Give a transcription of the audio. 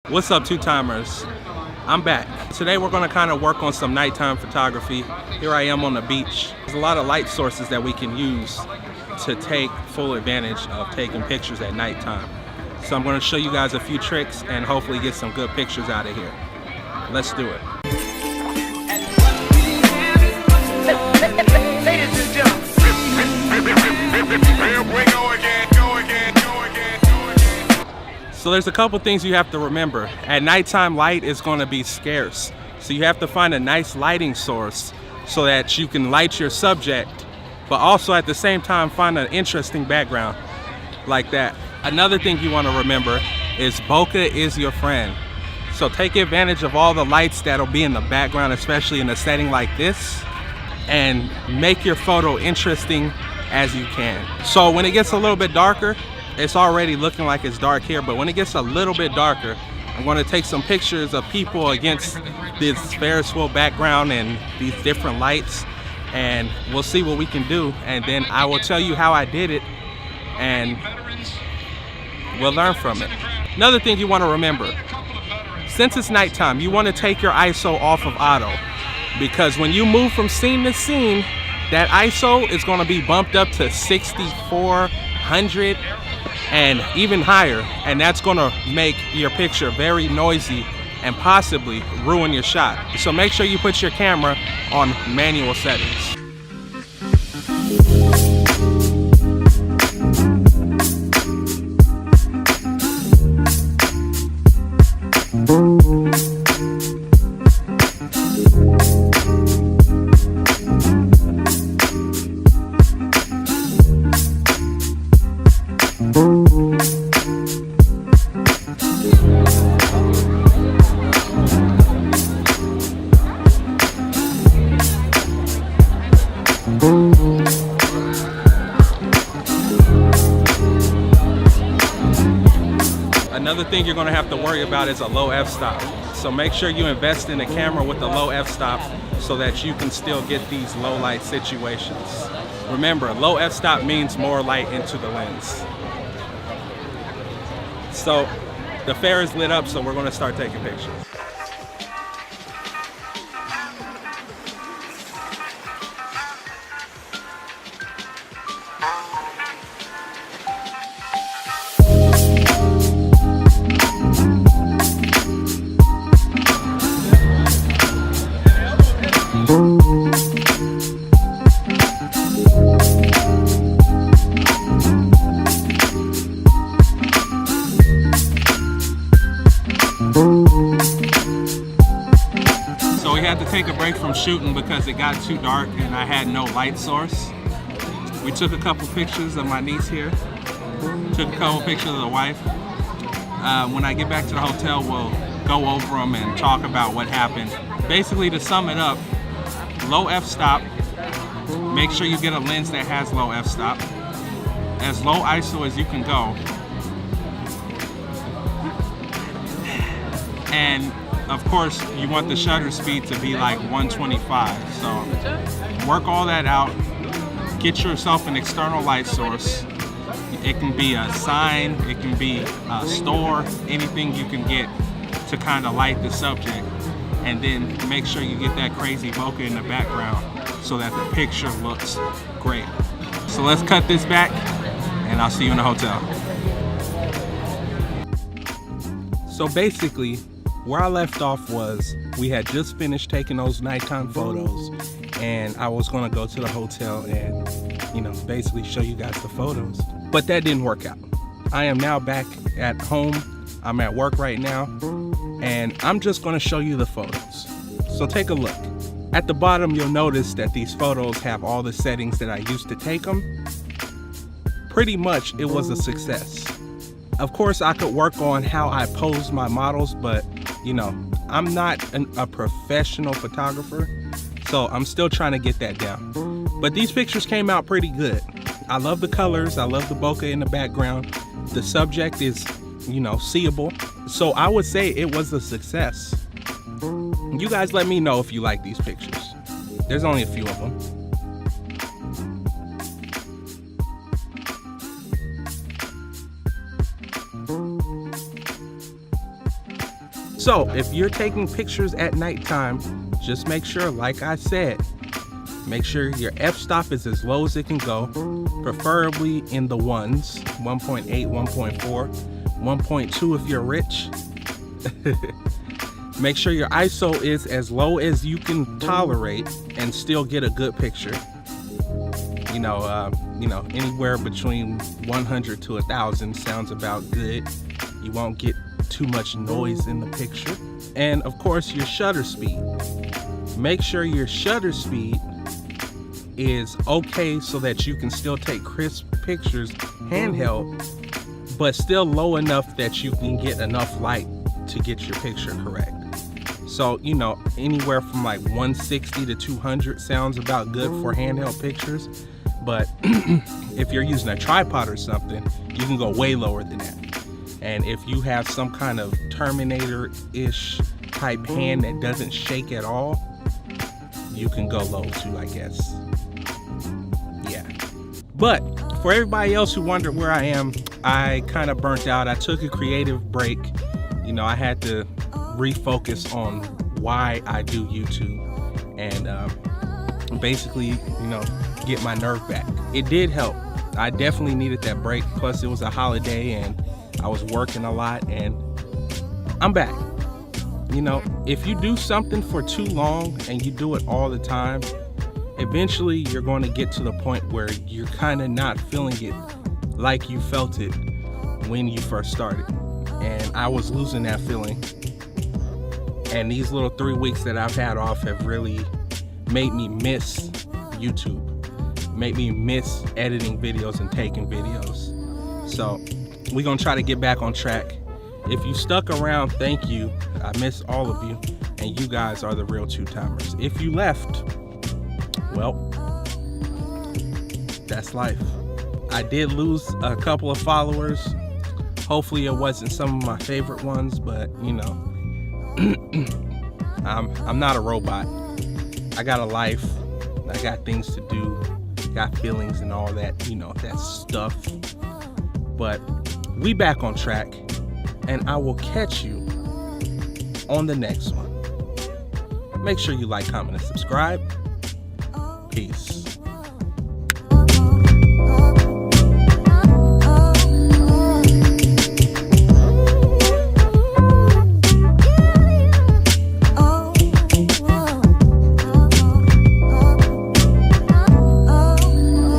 What's up, two-timers? I'm back. Today we're going to kind of work on some nighttime photography. Here I am on the beach. There's a lot of light sources that we can use to take full advantage of taking pictures at nighttime. So I'm going to show you guys a few tricks and hopefully get some good pictures out of here. Let's do it. Ladies and gentlemen, here we go again. So there's a couple things you have to remember. At nighttime, light is going to be scarce. So you have to find a nice lighting source so that you can light your subject, but also at the same time find an interesting background like that. Another thing you want to remember is bokeh is your friend. So take advantage of all the lights that'll be in the background, especially in a setting like this, and make your photo interesting as you can. So when it gets a little bit darker, it's already looking like it's dark here, but when it gets a little bit darker, I'm going to take some pictures of people against this Ferris wheel background and these different lights, and we'll see what we can do, and then I will tell you how I did it and we'll learn from it. Another thing you want to remember, since it's nighttime, you want to take your ISO off of auto, because when you move from scene to scene, that ISO is going to be bumped up to 6400 and even higher, and that's going to make your picture very noisy and possibly ruin your shot. So make sure you put your camera on manual settings. Another thing you're going to have to worry about is a low f-stop. So make sure you invest in a camera with a low f-stop so that you can still get these low light situations. Remember, low f-stop means more light into the lens. So the fair is lit up, so we're going to start taking pictures. So we had to take a break from shooting because it got too dark and I had no light source. We took a couple pictures of my niece here, took a couple pictures of the wife. When I get back to the hotel, we'll go over them and talk about what happened. Basically, to sum it up, low f-stop, make sure you get a lens that has low f-stop, as low ISO as you can go, and of course you want the shutter speed to be like 125. So work all that out, get yourself an external light source. It can be a sign, it can be a store, anything you can get to kind of light the subject, and then make sure you get that crazy bokeh in the background so that the picture looks great. So let's cut this back and I'll see you in the hotel. So basically, where I left off was we had just finished taking those nighttime photos, and I was gonna go to the hotel and, basically show you guys the photos. But that didn't work out. I am now back at home. I'm at work right now, and I'm just gonna show you the photos. So take a look. At the bottom, you'll notice that these photos have all the settings that I used to take them. Pretty much, it was a success. Of course, I could work on how I pose my models, but I'm not a professional photographer, so I'm still trying to get that down. But these pictures came out pretty good. I love the colors, I love the bokeh in the background. The subject is, seeable. So I would say it was a success. You guys let me know if you like these pictures. There's only a few of them. So if you're taking pictures at nighttime, just make sure, like I said, make sure your f-stop is as low as it can go, preferably in the ones, 1.8, 1.4, 1.2 if you're rich. Make sure your ISO is as low as you can tolerate and still get a good picture. You know, anywhere between 100 to 1,000 sounds about good. You won't get too much noise in the picture. And of course, your shutter speed. Make sure your shutter speed is okay so that you can still take crisp pictures handheld, but still low enough that you can get enough light to get your picture correct. So, you know, anywhere from like 160 to 200 sounds about good for handheld pictures. But if you're using a tripod or something, you can go way lower than that. And if you have some kind of Terminator-ish type hand that doesn't shake at all, you can go low too, I guess. Yeah. But for everybody else who wondered where I am, I kind of burnt out. I took a creative break. You know, I had to refocus on why I do YouTube and basically, you know, get my nerve back. It did help. I definitely needed that break. Plus it was a holiday and I was working a lot, and I'm back. You know, if you do something for too long and you do it all the time, eventually you're going to get to the point where you're kind of not feeling it like you felt it when you first started. And I was losing that feeling. And these little 3 weeks that I've had off have really made me miss YouTube, made me miss editing videos and taking videos. So we're gonna try to get back on track. If you stuck around, thank you. I miss all of you, and you guys are the real two-timers. If you left, well, that's life. I did lose a couple of followers. Hopefully it wasn't some of my favorite ones, but you know, I'm not a robot. I got a life. I got things to do, got feelings and all that, you know, that stuff. But we back on track, and I will catch you on the next one. Make sure you like, comment, and subscribe. Peace.